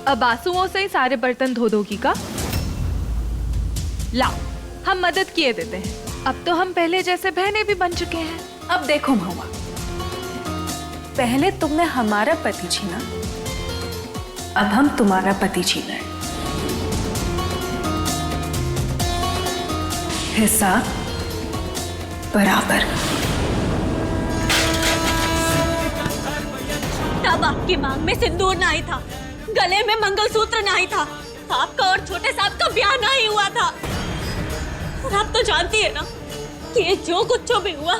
अब आंसुओं से ही सारे बर्तन धो दोगी का? लाओ, हम मदद किए देते हैं। अब तो हम पहले जैसे बहनें भी बन चुके हैं। अब देखो महुआ, पहले तुमने हमारा पति छीना, अब हम तुम्हारा पति छीन रहे हैं। हिसाब बराबर। तब आपकी मांग में सिंदूर नहीं था, गले में मंगलसूत्र नहीं था, आपका और छोटे साहब का ब्याह नहीं हुआ था। और आप तो जानती है ना कि ये जो कुछ भी हुआ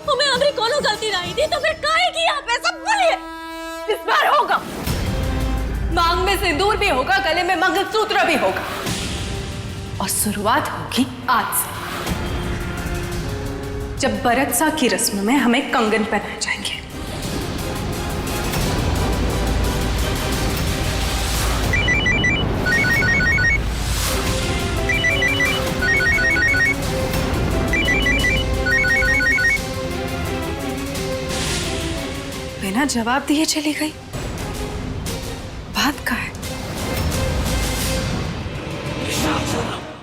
हमें हमारी कोनो गलती नहीं थी, तो फिर काहे की आप ऐसा बोलिए? इस बार होगा, मांग में सिंदूर भी होगा, गले में मंगलसूत्र भी होगा, और शुरुआत होगी आज से, जब बरतसा की रस्म में हमें कंगन पहनाए जाएंगे। बिना जवाब दिए चली गई, बात का है?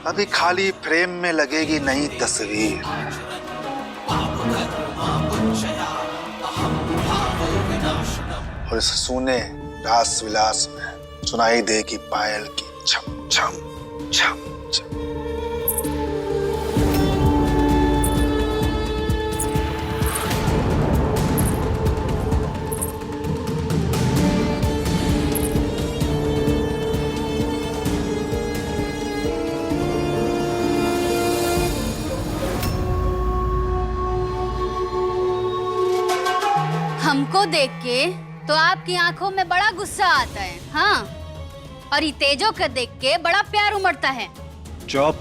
अभी खाली फ्रेम में लगेगी नई तस्वीर। और इस सूने रास विलास में सुनाई देगी पायल की छम छम छम छम। हमको देख के तो आपकी आंखों में बड़ा गुस्सा आता है, हाँ, और ये तेजो को देख के बड़ा प्यार उमड़ता है। चुप।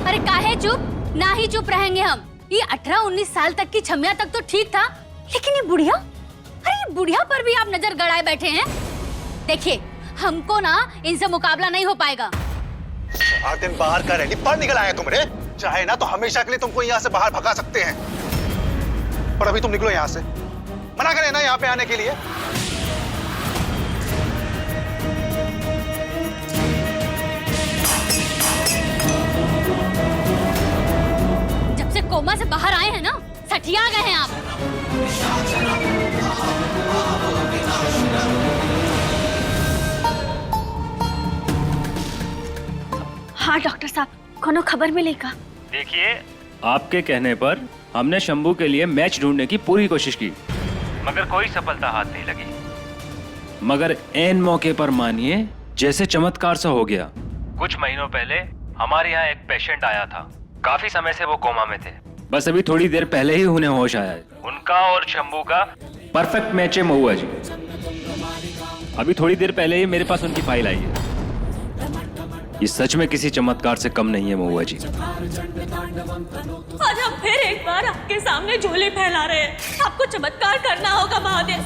अरे काहे चुप? ना ही चुप रहेंगे हम। ये 18-19 साल तक की छमिया तक तो ठीक था, लेकिन ये बुढ़िया, अरे ये बुढ़िया पर भी आप नजर गड़ाए बैठे हैं। देखिए, हमको ना इनसे मुकाबला नहीं हो पाएगा। 8 दिन बाहर का रैली पर निकल आया तुम रे। चाहे ना तो हमेशा के लिए तुमको यहाँ से बाहर भगा सकते हैं, पर अभी तुम निकलो यहाँ से। मना करें ना यहाँ पे आने के लिए। जब से कोमा से बाहर आए हैं ना, सठिया गए हैं आप। हाँ डॉक्टर साहब, कोनो खबर मिलेगा? देखिए, आपके कहने पर हमने शंभू के लिए मैच ढूंढने की पूरी कोशिश की, मगर कोई सफलता हाथ नहीं लगी। मगर ऐन मौके पर मानिए जैसे चमत्कार सा हो गया। कुछ महीनों पहले हमारे यहाँ एक पेशेंट आया था, काफी समय से वो कोमा में थे। बस अभी थोड़ी देर पहले ही उन्हें होश आया है। उनका और शंभू का परफेक्ट मैच है महुआ जी। अभी थोड़ी देर पहले ही मेरे पास उनकी फाइल आई है। ये सच में किसी चमत्कार से कम नहीं है महुआ जी। आज हम फिर एक बार आपके सामने झोली फैला रहे हैं। आपको चमत्कार करना होगा Mahadev.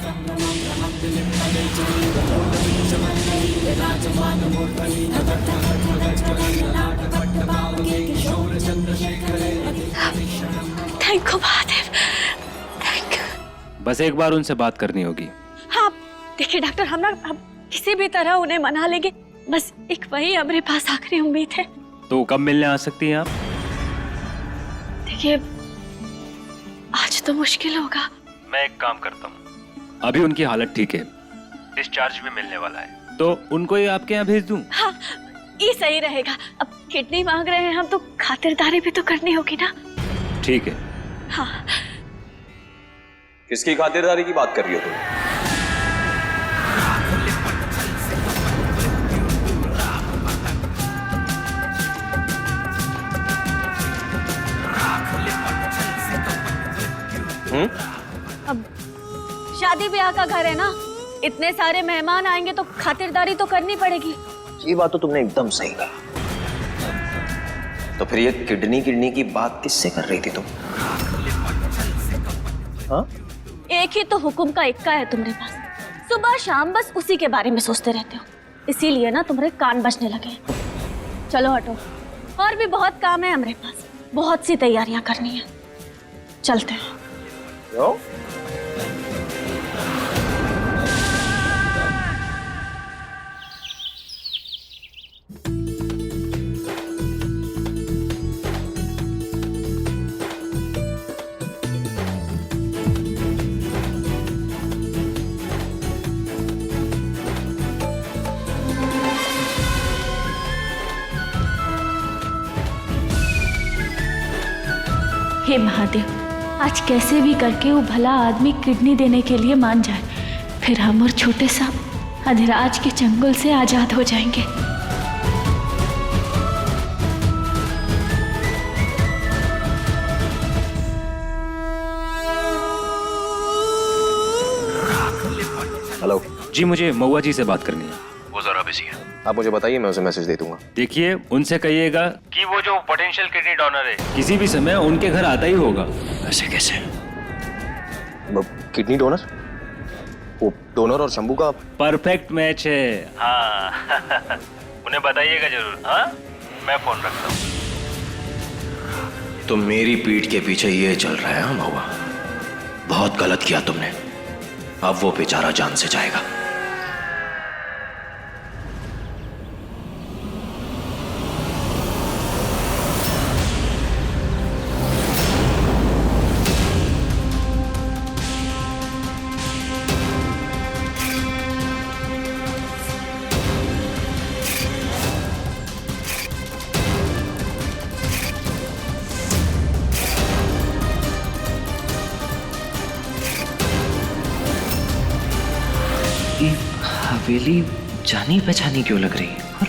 Thank you Mahadev, thank you. बस एक बार उनसे बात करनी होगी। हाँ देखिए डॉक्टर, हम किसी भी तरह उन्हें मना लेंगे, बस एक वही हमारे पास आखिरी उम्मीद है। तो कब मिलने आ सकती हैं आप? देखिए, आज तो मुश्किल होगा। मैं एक काम करता हूँ, अभी उनकी हालत ठीक है, डिस्चार्ज भी मिलने वाला है, तो उनको ही आपके यहाँ भेज दूँ? हाँ, ये सही रहेगा। अब किडनी मांग रहे हैं हम, तो खातिरदारी भी तो करनी होगी ना। ठीक है। हाँ। किसकी खातिरदारी की बात कर रही हो तुम? अब शादी ब्याह का घर है ना, इतने सारे मेहमान आएंगे तो खातिरदारी तो करनी पड़ेगी। ये बात तो तुमने एकदम सही कहा। तो फिर ये किडनी की बात किससे कर रही थी तुम? हाँ? एक ही तो हुक्म का इक्का है तुम्हारे पास, सुबह शाम बस उसी के बारे में सोचते रहते हो, इसीलिए ना तुम्हारे कान बजने लगे। चलो हटो, और भी बहुत काम है हमारे पास, बहुत सी तैयारियां करनी है, चलते हैं। क्यों? हे महादेव, आज कैसे भी करके वो भला आदमी किडनी देने के लिए मान जाए, फिर हम और छोटे साहब अधिराज के चंगुल से आजाद हो जाएंगे। हेलो जी, मुझे महुआ जी से बात करनी है। वो जरा बिजी है, आप मुझे बताइए, मैं उसे मैसेज दे दूंगा। देखिए, उनसे कहिएगा कि वो जो पोटेंशियल किडनी डोनर है किसी भी समय उनके घर आता ही होगा। ऐसे कैसे? Kidney donor? वो डोनर और शंभू का परफेक्ट मैच है। हाँ उन्हें बताइएगा जरूर। हाँ, मैं फोन रखता हूँ। तो मेरी पीठ के पीछे ये चल रहा है महुआ, बहुत गलत किया तुमने। अब वो बेचारा जान से जाएगा। हवेली जानी पहचानी क्यों लग रही है, और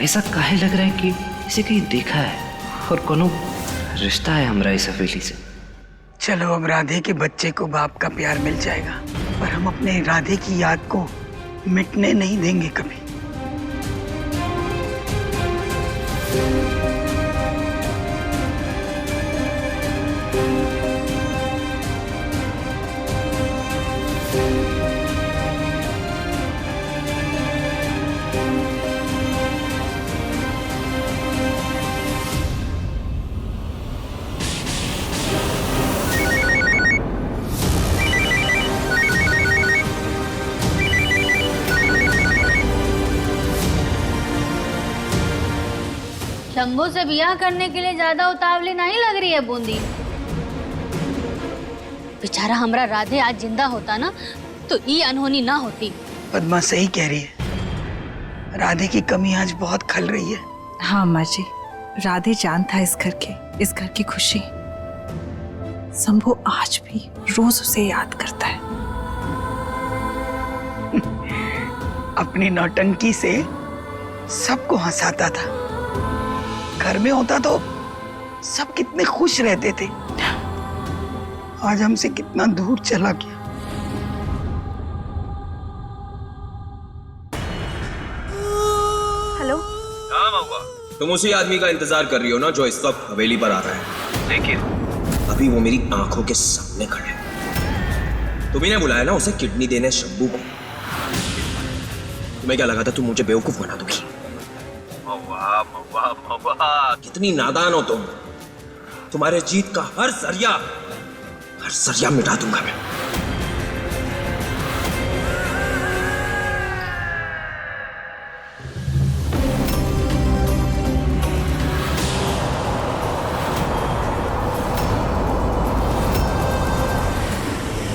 ऐसा काहे लग रहा है कि इसे कहीं देखा है और कोनो रिश्ता है हमारा इस हवेली से। चलो, अब राधे के बच्चे को बाप का प्यार मिल जाएगा, पर हम अपने राधे की याद को मिटने नहीं देंगे कभी। शंभू से ब्याह करने के लिए ज्यादा उतावली नहीं लग रही है बूंदी। बेचारा हमरा राधे आज जिंदा होता ना तो ये अनहोनी ना होती। पद्मा सही कह रही है, राधे की कमी आज बहुत खल रही है। हाँ माँ जी, राधे जान था इस घर की खुशी। शंभू आज भी रोज उसे याद करता है। अपनी नौटंकी से सबको हंसाता था, घर में होता तो सब कितने खुश रहते थे। आज हमसे कितना दूर चला गया। हेलो, हाँ महुआ, तुम उसी आदमी का इंतजार कर रही हो ना जो इस वक्त हवेली पर आ रहा है। देखिए, अभी वो मेरी आंखों के सामने खड़े हैं। तुम्ही ने बुलाया ना उसे किडनी देने शंभू को। तुम्हें क्या लगा था तुम मुझे बेवकूफ बना दोगी? महुआ, महुआ, महुआ, कितनी नादान हो तुम। तुम्हारे जीत का हर जरिया मिटा दूंगा मैं।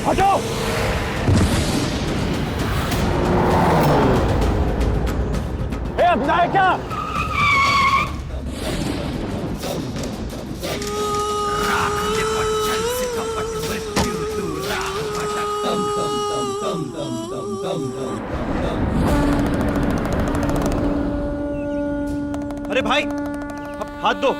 हटो! अपना है क्या? अरे भाई, हाथ दो।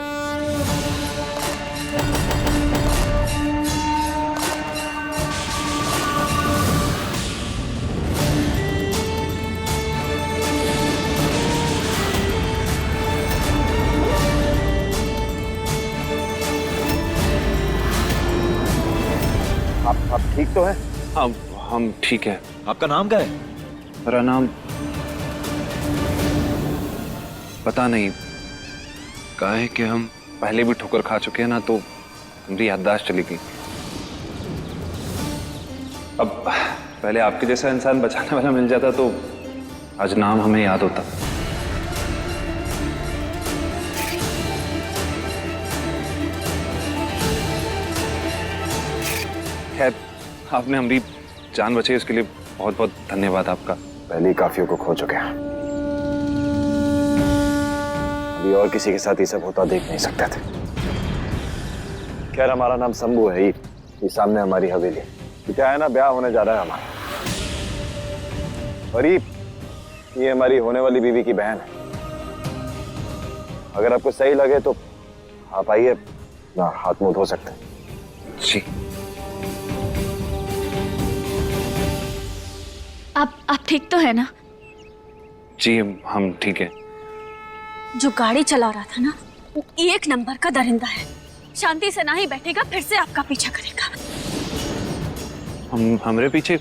आप ठीक तो हैं? हाँ, हम ठीक है। आपका नाम क्या है? मेरा नाम पता नहीं, कहा है कि हम पहले भी ठोकर खा चुके हैं ना, तो हमारी याददाश्त चली गई। अब पहले आपके जैसा इंसान बचाने वाला मिल जाता तो आज नाम हमें याद होता। खैर, आपने हमारी जान बचाई, उसके लिए बहुत बहुत धन्यवाद आपका। पहले ही काफियों को खो चुके हैं, अभी और किसी के साथ ये सब होता देख नहीं सकते थे। खैर हमारा नाम शंभू है ही, ये सामने हमारी हवेली। तो क्या है ना, ब्याह होने जा रहा है हमारा, और ये हमारी होने वाली बीवी की बहन है। अगर आपको सही लगे तो आप आइए, हाथ मुंह धो सकते हैं। जी आप ठीक तो है ना? जी हम ठीक है। जो गाड़ी चला रहा था ना, वो 1 नंबर का दरिंदा है। शांति से ना ही बैठेगा, फिर से आपका पीछा करेगा। हमरे पीछे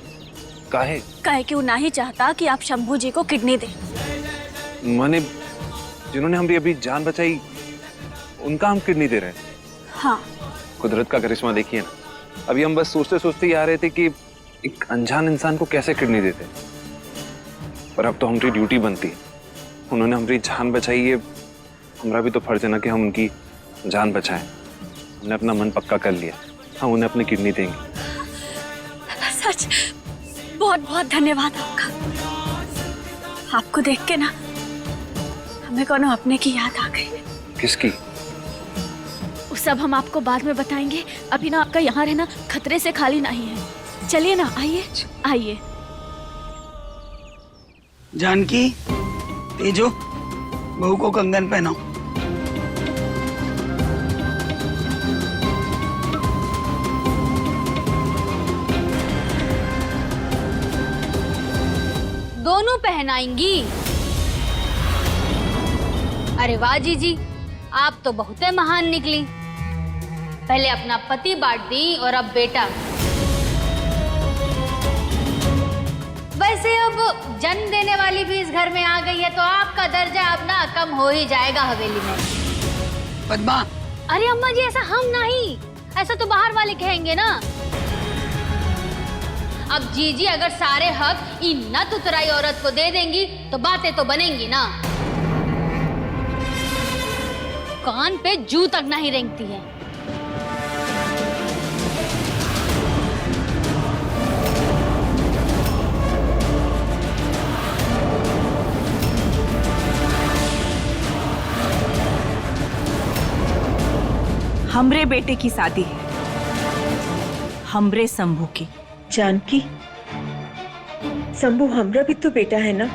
काहे? कहे कि वो ना ही चाहता कि आप शंभू जी को किडनी दें। माने जिन्होंने हमारी अभी जान बचाई, उनका हम किडनी दे रहे हैं? हाँ। कुदरत का करिश्मा देखिए ना, अभी हम बस सोचते सोचते ही आ रहे थे कि एक अनजान इंसान को कैसे किडनी देते, पर अब तो हमारी ड्यूटी बनती है। उन्होंने हमारी जान बचाई है, हमारा भी तो फर्ज है ना कि हम उनकी जान बचाएं। हमने अपना मन पक्का कर लिया, हम उन्हें अपनी किडनी देंगे। सच, बहुत बहुत धन्यवाद आपका। आपको देख के ना हमें कोनो अपने की याद आ गई। किसकी? वो सब हम आपको बाद में बताएंगे। अभी ना आपका यहाँ रहना खतरे से खाली नहीं है। चलिए ना, आइए आइए। जानकी, तेजो, बहू को कंगन पहनाओ। दोनों पहनाएंगी? अरे वाह जीजी, आप तो बहुत महान निकली। पहले अपना पति बांट दी और अब बेटा। वैसे अब जन्म देने वाली भी इस घर में आ गई है, तो आपका दर्जा अब ना कम हो ही जाएगा हवेली में। पद्मा, अरे अम्मा जी, ऐसा हम नहीं, ऐसा तो बाहर वाले कहेंगे ना। अब जीजी अगर सारे हक इन नत उतराई औरत को दे देंगी तो बातें तो बनेंगी ना। कान पे जू तक नहीं रेंगती है। हमरे बेटे की शादी है, हमरे शंभू की। जानकी, शंभू हमरा भी तो बेटा है ना?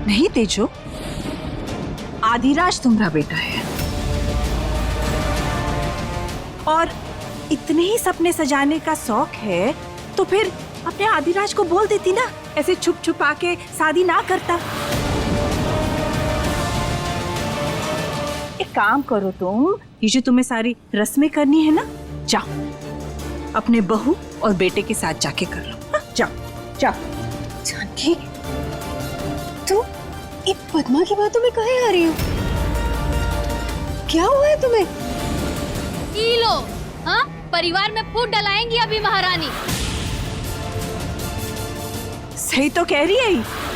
नहीं तेजो, आदिराज तुम्हारा बेटा है। और इतने ही सपने सजाने का शौक है तो फिर अपने आदिराज को बोल देती ना, ऐसे छुप छुपा के शादी ना करता। एक काम करो तुम, ये जो तुम्हें सारी रस्में करनी है ना, जाओ अपने बहू और बेटे के साथ जाके कर लो। हाँ, जाओ जाओ। जानकी, तुम एक पद्मा की बातों में काहे आ रही हो? क्या हुआ है तुम्हें? ई लो, हाँ, परिवार में फूट डलाएंगी अभी महारानी। सही तो कह रही है।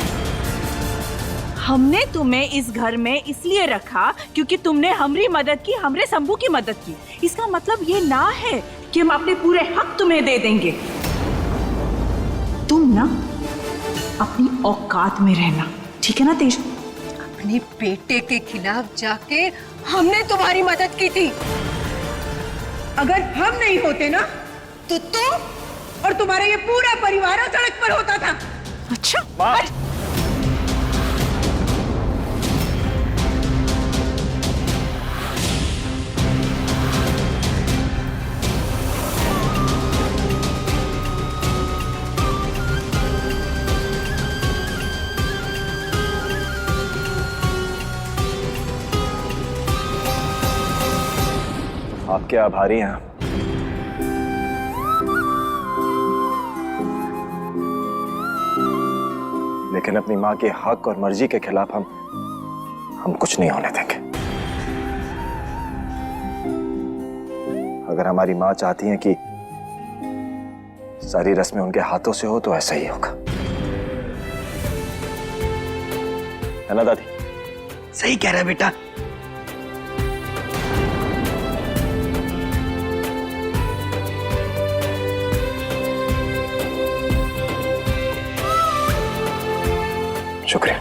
हमने तुम्हें इस घर में इसलिए रखा क्योंकि तुमने हमारी मदद की, हमरे शंभू की मदद की। इसका मतलब ये ना है कि हम अपने पूरे हक तुम्हें दे देंगे। तुम ना अपनी औकात में रहना, ठीक है ना तेज? अपने बेटे के खिलाफ जाके हमने तुम्हारी मदद की थी। अगर हम नहीं होते ना तो तुम और तुम्हारा ये पूरा परिवार सड़क पर होता था। अच्छा, आपके आभारी हैं। लेकिन अपनी माँ के हक और मर्जी के खिलाफ हम कुछ नहीं होने देंगे। अगर हमारी माँ चाहती है कि सारी रस्में उनके हाथों से हो तो ऐसा ही होगा, है ना दादी? सही कह रहा है बेटा। शुक्रिया।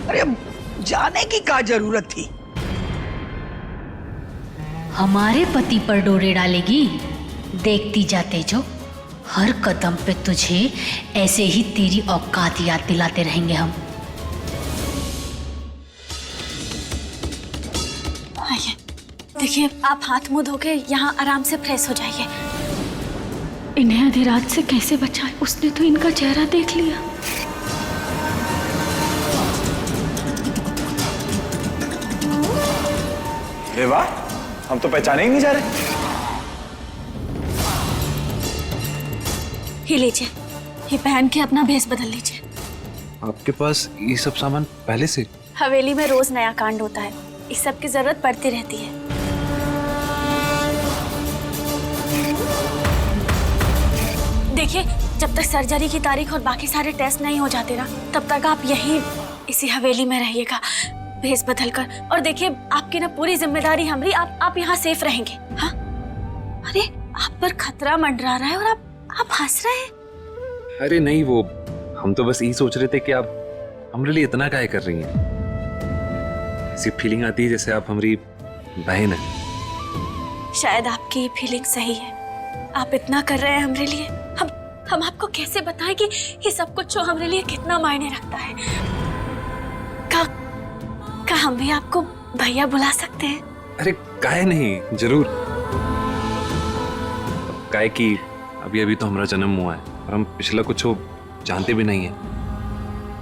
अरे जाने की क्या जरूरत थी? हमारे पति पर डोरे डालेगी? देखती जाते जो, हर कदम पे तुझे ऐसे ही तेरी औकात याद दिलाते रहेंगे हम। आइए, देखिए आप हाथ मुंह धो के यहाँ आराम से फ्रेश हो जाइए। इन्हें आधी रात से कैसे बचाए? उसने तो इनका चेहरा देख लिया। अरे वाह, हम तो पहचाने ही नहीं जा रहे। ही लीजिए, ये पहन के अपना भेष बदल लीजिए। आपके पास ये सब सामान पहले से? हवेली में रोज नया कांड होता है, इस सब की जरूरत पड़ती रहती है। देखिए, जब तक सर्जरी की तारीख और बाकी सारे टेस्ट नहीं हो जाते ना, तब तक आप यही इसी हवेली में रहिएगा भेष बदल कर। और देखिए, आपकी ना पूरी जिम्मेदारी हमारी, आप यहाँ सेफ रहेंगे। हाँ? अरे आप पर खतरा मंडरा रहा है और आप हंस रहे हैं। अरे नहीं, वो हम तो बस यही सोच रहे थे कि आप हमारे लिए इतना काहे कर रही हैं। ऐसी फीलिंग आती है जैसे आप हमारी बहन है। शायद आपकी ये फीलिंग सही है, आप इतना कर रहे हैं हमारे लिए। हम आपको कैसे बताएं कि ये सब कुछ हमारे लिए कितना मायने रखता है। का हम भी आपको भैया बुला सकते हैं? अरे काहे नहीं, जरूर। काहे कि अभी अभी तो हमारा जन्म हुआ है और हम पिछला कुछ जानते भी नहीं है।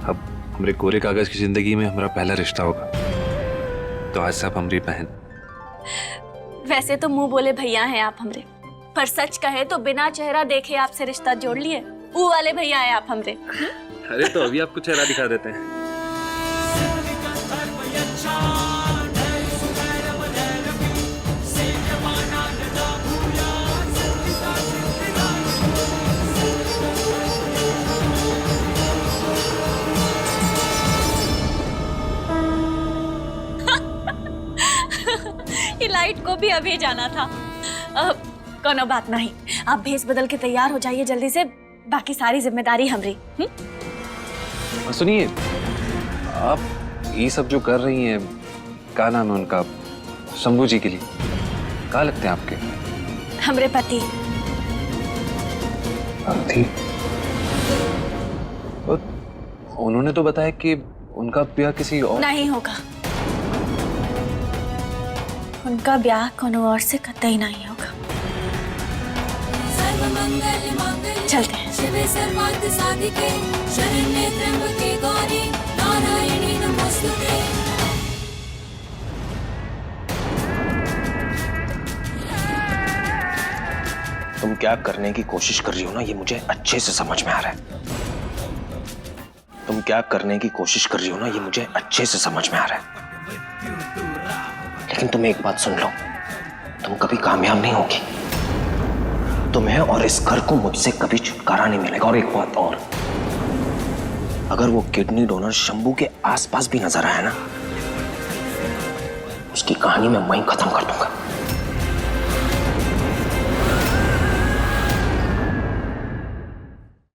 अब हमारे कोरे कागज की जिंदगी में हमारा पहला रिश्ता होगा, तो आज से आप हमारी बहन। वैसे तो मुंह बोले भैया हैं आप हमरे, पर सच कहे तो बिना चेहरा देखे आपसे रिश्ता जोड़ लिए। वो वाले भैया हैं आप हमरे। अरे तो अभी आपको चेहरा दिखा देते हैं। ये लाइट को भी अभी जाना था। कोनो बात नहीं, आप भेष बदल के तैयार हो जाइए जल्दी से, बाकी सारी जिम्मेदारी हमारी। सुनिए, आप ये सब जो कर रही हैं, क्या नाम है उनका, शंभू जी के लिए क्या लगते हैं आपके? हमरे पति। उन्होंने तो बताया कि उनका ब्याह किसी और नहीं होगा। उनका ब्याह कोनो और से कतई नहीं होगा। चलते हैं। तुम क्या करने की कोशिश कर रही हो ना, ये मुझे अच्छे से समझ में आ रहा है। तुम क्या करने की कोशिश कर रही हो ना, ये मुझे अच्छे से समझ में आ रहा है। लेकिन तुम एक बात सुन लो, तुम कभी कामयाब नहीं होगी। तुम्हें और इस घर को मुझसे कभी छुटकारा नहीं मिलेगा। और एक बात और, अगर वो किडनी डोनर शंभू के आसपास भी नजर आया ना, उसकी कहानी मैं वहीं खत्म कर दूंगा।